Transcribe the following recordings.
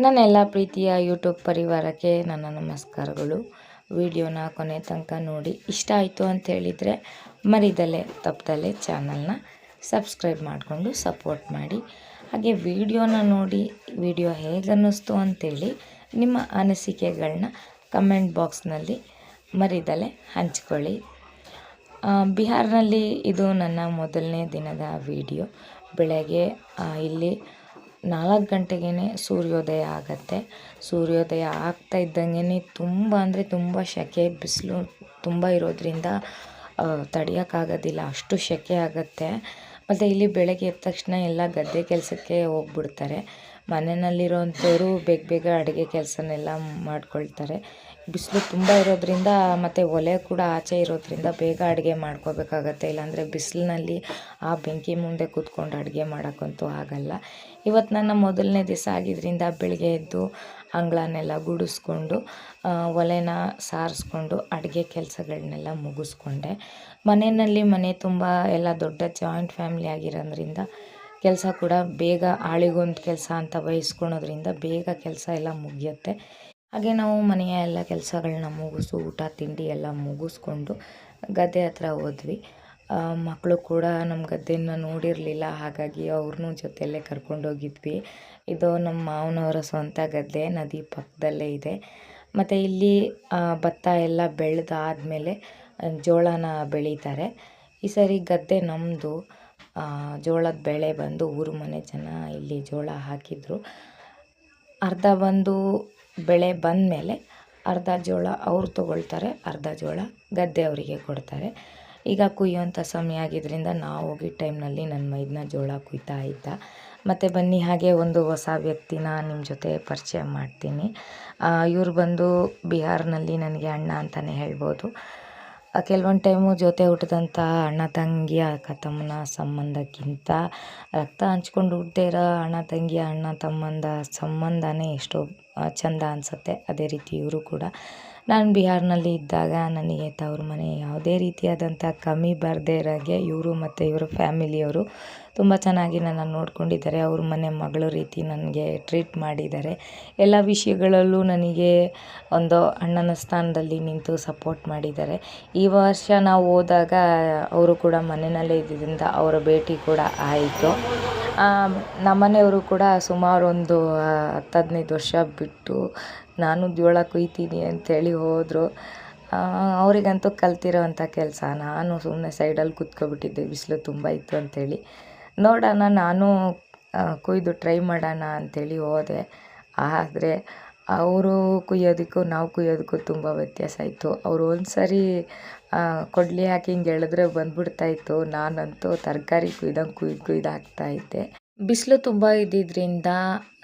ನನ್ನೆಲ್ಲ ಪ್ರೀತಿಯ ಯೂಟ್ಯೂಬ್ ಪರಿವಾರಕ್ಕೆ ನನ್ನ ನಮಸ್ಕಾರಗಳು. ವಿಡಿಯೋನ ಕೊನೆ ತನಕ ನೋಡಿ ಇಷ್ಟ ಆಯಿತು ಅಂತ ಹೇಳಿದರೆ ಮರಿದಲೆ ತಪ್ಪದಲೆ ಚಾನಲ್ನ ಸಬ್ಸ್ಕ್ರೈಬ್ ಮಾಡಿಕೊಂಡು ಸಪೋರ್ಟ್ ಮಾಡಿ. ಹಾಗೆ ವಿಡಿಯೋನ ನೋಡಿ ವಿಡಿಯೋ ಹೇಗೆ ಅನ್ನಿಸ್ತು ಅಂತೇಳಿ ನಿಮ್ಮ ಅನಿಸಿಕೆಗಳನ್ನ ಕಮೆಂಟ್ ಬಾಕ್ಸ್ನಲ್ಲಿ ಮರಿದಲೆ ಹಂಚ್ಕೊಳ್ಳಿ. ಬಿಹಾರ್ನಲ್ಲಿ ಇದು ನನ್ನ ಮೊದಲನೇ ದಿನದ ವಿಡಿಯೋ. ಬೆಳಗ್ಗೆ ಇಲ್ಲಿ 4 ಗಂಟೆಗೇ ಸೂರ್ಯೋದಯ ಆಗುತ್ತೆ. ಸೂರ್ಯೋದಯ ಆಗ್ತಾ ಇದ್ದಂಗೆ ತುಂಬ ಅಂದರೆ ತುಂಬ ಸೆಕೆ, ಬಿಸಿಲು ತುಂಬ ಇರೋದ್ರಿಂದ ತಡೆಯೋಕ್ಕಾಗೋದಿಲ್ಲ, ಅಷ್ಟು ಸೆಕೆ ಆಗುತ್ತೆ. ಮತ್ತು ಇಲ್ಲಿ ಬೆಳಗ್ಗೆ ಎದ್ದ ತಕ್ಷಣ ಎಲ್ಲ ಗದ್ದೆ ಕೆಲಸಕ್ಕೆ ಹೋಗ್ಬಿಡ್ತಾರೆ. ಮನೆಯಲ್ಲಿರೋಂಥವ್ರು ಬೇಗ ಬೇಗ ಅಡುಗೆ ಕೆಲಸನೆಲ್ಲ ಮಾಡ್ಕೊಳ್ತಾರೆ. ಬಿಸಿಲು ತುಂಬ ಇರೋದ್ರಿಂದ ಮತ್ತು ಒಲೆ ಕೂಡ ಆಚೆ ಇರೋದ್ರಿಂದ ಬೇಗ ಅಡುಗೆ ಮಾಡ್ಕೋಬೇಕಾಗತ್ತೆ. ಇಲ್ಲಾಂದರೆ ಬಿಸಿಲಿನಲ್ಲಿ ಆ ಬೆಂಕಿ ಮುಂದೆ ಕೂತ್ಕೊಂಡು ಅಡುಗೆ ಮಾಡೋಕ್ಕಂತೂ ಆಗಲ್ಲ. ಇವತ್ತು ನನ್ನ ಮೊದಲನೇ ದಿವಸ ಆಗಿದ್ದರಿಂದ ಬೆಳಗ್ಗೆ ಎದ್ದು ಅಂಗಳನೆಲ್ಲ ಗುಡಿಸ್ಕೊಂಡು ಒಲೆನ ಸಾರಿಸ್ಕೊಂಡು ಅಡುಗೆ ಕೆಲಸಗಳನ್ನೆಲ್ಲ ಮುಗಿಸ್ಕೊಂಡೆ. ಮನೆ ತುಂಬ ಎಲ್ಲ ದೊಡ್ಡ ಜಾಯಿಂಟ್ ಫ್ಯಾಮಿಲಿ ಆಗಿರೋದ್ರಿಂದ ಕೆಲಸ ಕೂಡ ಬೇಗ ಆಳಿಗೊಂದು ಕೆಲಸ ಅಂತ ವಹಿಸ್ಕೊಳೋದ್ರಿಂದ ಬೇಗ ಕೆಲಸ ಎಲ್ಲ ಮುಗಿಯುತ್ತೆ. ಹಾಗೆ ನಾವು ಮನೆಯ ಎಲ್ಲ ಕೆಲಸಗಳನ್ನ ಮುಗಿಸು ಊಟ ತಿಂಡಿ ಎಲ್ಲ ಮುಗಿಸ್ಕೊಂಡು ಗದ್ದೆ ಹತ್ರ ಹೋದ್ವಿ. ಮಕ್ಕಳು ಕೂಡ ನಮ್ಮ ಗದ್ದೆನ ನೋಡಿರಲಿಲ್ಲ, ಹಾಗಾಗಿ ಅವ್ರನ್ನೂ ಜೊತೆಯಲ್ಲೇ ಕರ್ಕೊಂಡೋಗಿದ್ವಿ. ಇದು ನಮ್ಮ ಮಾವನವರ ಸ್ವಂತ ಗದ್ದೆ, ನದಿ ಪಕ್ಕದಲ್ಲೇ ಇದೆ. ಮತ್ತು ಇಲ್ಲಿ ಭತ್ತ ಎಲ್ಲ ಬೆಳೆದಾದಮೇಲೆ ಜೋಳನ ಬೆಳೀತಾರೆ. ಈ ಸರಿ ಗದ್ದೆ ನಮ್ಮದು. ಜೋಳದ ಬೆಳೆ ಬಂದು ಊರು ಮನೆ ಜನ ಇಲ್ಲಿ ಜೋಳ ಹಾಕಿದ್ರು. ಅರ್ಧ ಬಂದು ಬೆಳೆ ಬಂದಮೇಲೆ ಅರ್ಧ ಜೋಳ ಅವ್ರು ತೊಗೊಳ್ತಾರೆ, ಅರ್ಧ ಜೋಳ ಗದ್ದೆ ಅವರಿಗೆ ಕೊಡ್ತಾರೆ. ಈಗ ಕುಯ್ಯೋಂಥ ಸಮಯ ಆಗಿದ್ದರಿಂದ ನಾವು ಹೋಗಿದ್ದ ಟೈಮ್ನಲ್ಲಿ ನನ್ನ ಮೈದನ ಜೋಳ ಕುಯ್ತಾ ಇದ್ದ. ಮತ್ತು ಬನ್ನಿ ಹಾಗೆ ಒಂದು ಹೊಸ ವ್ಯಕ್ತಿನ ನಿಮ್ಮ ಜೊತೆ ಪರಿಚಯ ಮಾಡ್ತೀನಿ. ಇವ್ರು ಬಂದು ಬಿಹಾರ್ನಲ್ಲಿ ನನಗೆ ಅಣ್ಣ ಅಂತಲೇ ಹೇಳ್ಬೋದು. ಕೆಲವೊಂದು ಟೈಮು ಜೊತೆ ಹುಟ್ಟಿದಂಥ ಅಣ್ಣ ತಂಗಿ ಅಕ್ಕ ತಮ್ಮನ ಸಂಬಂಧಕ್ಕಿಂತ ರಕ್ತ ಹಂಚ್ಕೊಂಡು ಹುಟ್ಟದೇ ಇರೋ ಅಣ್ಣ ತಂಗಿ ಅಣ್ಣ ತಮ್ಮಂದ ಸಂಬಂಧನೇ ಎಷ್ಟೋ ಚೆಂದ ಅನಿಸುತ್ತೆ. ಅದೇ ರೀತಿ ಇವರು ಕೂಡ. ನಾನು ಬಿಹಾರ್ನಲ್ಲಿ ಇದ್ದಾಗ ನನಗೆ ತವ್ರ ಮನೆ ಯಾವುದೇ ರೀತಿಯಾದಂಥ ಕಮ್ಮಿ ಬರದೇ ಇರೋಗೆ ಇವರು ಮತ್ತು ಇವರ ಫ್ಯಾಮಿಲಿಯವರು ತುಂಬ ಚೆನ್ನಾಗಿ ನನ್ನನ್ನು ನೋಡ್ಕೊಂಡಿದ್ದಾರೆ. ಅವ್ರ ಮನೆ ಮಗಳ ರೀತಿ ನನಗೆ ಟ್ರೀಟ್ ಮಾಡಿದ್ದಾರೆ. ಎಲ್ಲ ವಿಷಯಗಳಲ್ಲೂ ನನಗೆ ಒಂದು ಅಣ್ಣನ ಸ್ಥಾನದಲ್ಲಿ ನಿಂತು ಸಪೋರ್ಟ್ ಮಾಡಿದ್ದಾರೆ. ಈ ವರ್ಷ ನಾವು ಹೋದಾಗ ಅವರು ಕೂಡ ಮನೆಯಲ್ಲೇ ಇದ್ದಿದ್ದರಿಂದ ಅವರ ಭೇಟಿ ಕೂಡ ಆಯಿತು. ನಮ್ಮನೆಯವರು ಕೂಡ ಸುಮಾರು ಒಂದು 10-15 ವರ್ಷ ಬಿಟ್ಟು ನಾನು ಜೋಳ ಕುಯ್ತೀನಿ ಅಂತೇಳಿ ಹೋದರು. ಅವರಿಗಂತೂ ಕಲ್ತಿರೋ ಅಂಥ ಕೆಲಸ. ನಾನು ಸುಮ್ಮನೆ ಸೈಡಲ್ಲಿ ಕೂತ್ಕೊಬಿಟ್ಟಿದ್ದೆ, ಬಿಸಿಲು ತುಂಬ ಇತ್ತು ಅಂಥೇಳಿ. ನೋಡೋಣ ನಾನು ಕುಯ್ದು ಟ್ರೈ ಮಾಡೋಣ ಅಂಥೇಳಿ ಹೋದೆ. ಆದರೆ ಅವರು ಕುಯ್ಯೋದಕ್ಕೂ ನಾವು ಕುಯ್ಯೋದಕ್ಕೂ ತುಂಬ ವ್ಯತ್ಯಾಸ ಇತ್ತು. ಅವರು ಒಂದು ಸರಿ ಕೊಡ್ಲಿ ಹಾಕಿ ಹಿಂಗೆ ಎಳೆದ್ರೆ ಬಂದ್ಬಿಡ್ತಾಯಿತ್ತು. ನಾನಂತೂ ತರಕಾರಿ ಕುಯ್ದು ಹಾಕ್ತಾಯಿದ್ದೆ. ಬಿಸಿಲು ತುಂಬ ಇದ್ದಿದ್ದರಿಂದ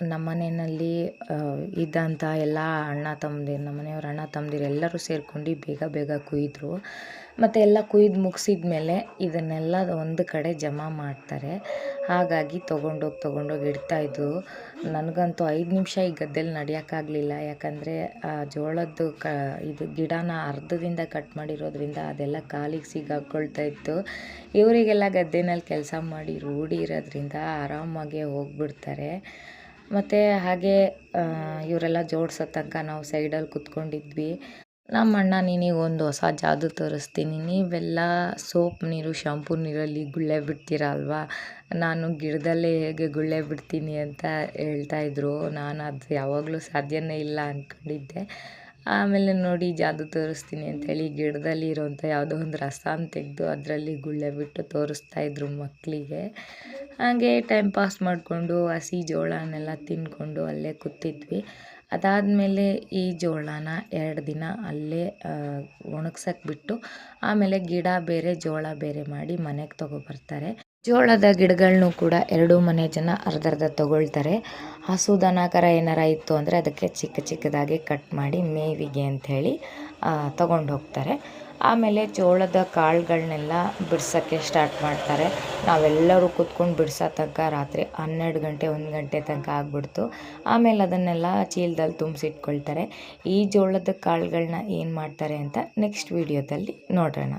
ನಮ್ಮ ಮನೆಯಲ್ಲಿ ಇದ್ದಂಥ ಎಲ್ಲ ನಮ್ಮ ಮನೆಯವ್ರ ಅಣ್ಣ ತಮ್ಮದಿರು ಎಲ್ಲರೂ ಸೇರ್ಕೊಂಡು ಬೇಗ ಕುಯ್ದರು. ಮತ್ತು ಎಲ್ಲ ಕುಯ್ದು ಮುಗಿಸಿದ ಮೇಲೆ ಇದನ್ನೆಲ್ಲ ಒಂದು ಕಡೆ ಜಮಾ ಮಾಡ್ತಾರೆ. ಹಾಗಾಗಿ ತೊಗೊಂಡೋಗಿ ಇಡ್ತಾಯಿದ್ರು. ನನಗಂತೂ 5 ನಿಮಿಷ ಈ ಗದ್ದೆಲಿ ನಡೆಯೋಕ್ಕಾಗಲಿಲ್ಲ. ಯಾಕಂದರೆ ಜೋಳದ್ದು ಇದು ಗಿಡನ ಅರ್ಧದಿಂದ ಕಟ್ ಮಾಡಿರೋದ್ರಿಂದ ಅದೆಲ್ಲ ಕಾಲಿಗೆ ಸಿಗಾಕೊಳ್ತಾ ಇತ್ತು. ಇವರಿಗೆಲ್ಲ ಗದ್ದೆನಲ್ಲಿ ಕೆಲಸ ಮಾಡಿ ರೂಢಿ ಇರೋದ್ರಿಂದ ಆರಾಮಾಗೆ ಹೋಗ್ಬಿಡ್ತಾರೆ. ಮತ್ತು ಹಾಗೆ ಇವರೆಲ್ಲ ಜೋಡಿಸೋ ತನಕ ನಾವು ಸೈಡಲ್ಲಿ ಕೂತ್ಕೊಂಡಿದ್ವಿ. ನಮ್ಮ ಅಣ್ಣ ನಿನಗೆ ಒಂದು ಹೊಸ ಜಾದು ತೋರಿಸ್ತೀನಿ, ನೀವೆಲ್ಲ ಸೋಪ್ ನೀರು ಶಾಂಪೂ ನೀರಲ್ಲಿ ಗುಳ್ಳೆ ಬಿಡ್ತೀರ ಅಲ್ವಾ, ನಾನು ಗಿಡದಲ್ಲೇ ಹೇಗೆ ಗುಳ್ಳೆ ಬಿಡ್ತೀನಿ ಅಂತ ಹೇಳ್ತಾಯಿದ್ರು. ನಾನು ಅದು ಯಾವಾಗಲೂ ಸಾಧ್ಯನೇ ಇಲ್ಲ ಅಂದ್ಕೊಂಡಿದ್ದೆ. ಆಮೇಲೆ ನೋಡಿ ಜಾದು ತೋರಿಸ್ತೀನಿ ಅಂಥೇಳಿ ಗಿಡದಲ್ಲಿ ಇರೋಂಥ ಯಾವುದೋ ಒಂದು ರಸಾನ ತೆಗೆದು ಅದರಲ್ಲಿ ಗುಳ್ಳೆ ಬಿಟ್ಟು ತೋರಿಸ್ತಾಯಿದ್ರು ಮಕ್ಕಳಿಗೆ. ಹಾಗೆ ಟೈಮ್ ಪಾಸ್ ಮಾಡಿಕೊಂಡು ಹಸಿ ಜೋಳನೆಲ್ಲ ತಿಂದ್ಕೊಂಡು ಅಲ್ಲೇ ಕೂತಿದ್ವಿ. ಅದಾದಮೇಲೆ ಈ ಜೋಳನ 2 ದಿನ ಅಲ್ಲೇ ಒಣಗ್ಸಕ್ಕೆ ಬಿಟ್ಟು ಆಮೇಲೆ ಗಿಡ ಬೇರೆ ಜೋಳ ಬೇರೆ ಮಾಡಿ ಮನೆಗೆ ತೊಗೊಬರ್ತಾರೆ. ಜೋಳದ ಗಿಡಗಳನ್ನೂ ಕೂಡ 2 ಮನೆ ಜನ ಅರ್ಧ ತೊಗೊಳ್ತಾರೆ. ಹಸು ದನ ಕರ ಏನಾರ ಇತ್ತು ಅಂದರೆ ಅದಕ್ಕೆ ಚಿಕ್ಕದಾಗಿ ಕಟ್ ಮಾಡಿ ಮೇವಿಗೆ ಅಂಥೇಳಿ ತೊಗೊಂಡು ಹೋಗ್ತಾರೆ. ಆಮೇಲೆ ಜೋಳದ ಕಾಳುಗಳನ್ನೆಲ್ಲ ಬಿಡ್ಸೋಕ್ಕೆ ಸ್ಟಾರ್ಟ್ ಮಾಡ್ತಾರೆ. ನಾವೆಲ್ಲರೂ ಕೂತ್ಕೊಂಡು ಬಿಡಿಸೋ ತನಕ ರಾತ್ರಿ 12 ಗಂಟೆ 1 ಗಂಟೆ ತನಕ ಆಗಿಬಿಡ್ತು. ಆಮೇಲೆ ಅದನ್ನೆಲ್ಲ ಚೀಲದಲ್ಲಿ ತುಂಬಿಸಿಟ್ಕೊಳ್ತಾರೆ. ಈ ಜೋಳದ ಕಾಳುಗಳನ್ನ ಏನು ಮಾಡ್ತಾರೆ ಅಂತ ನೆಕ್ಸ್ಟ್ ವಿಡಿಯೋದಲ್ಲಿ ನೋಡೋಣ.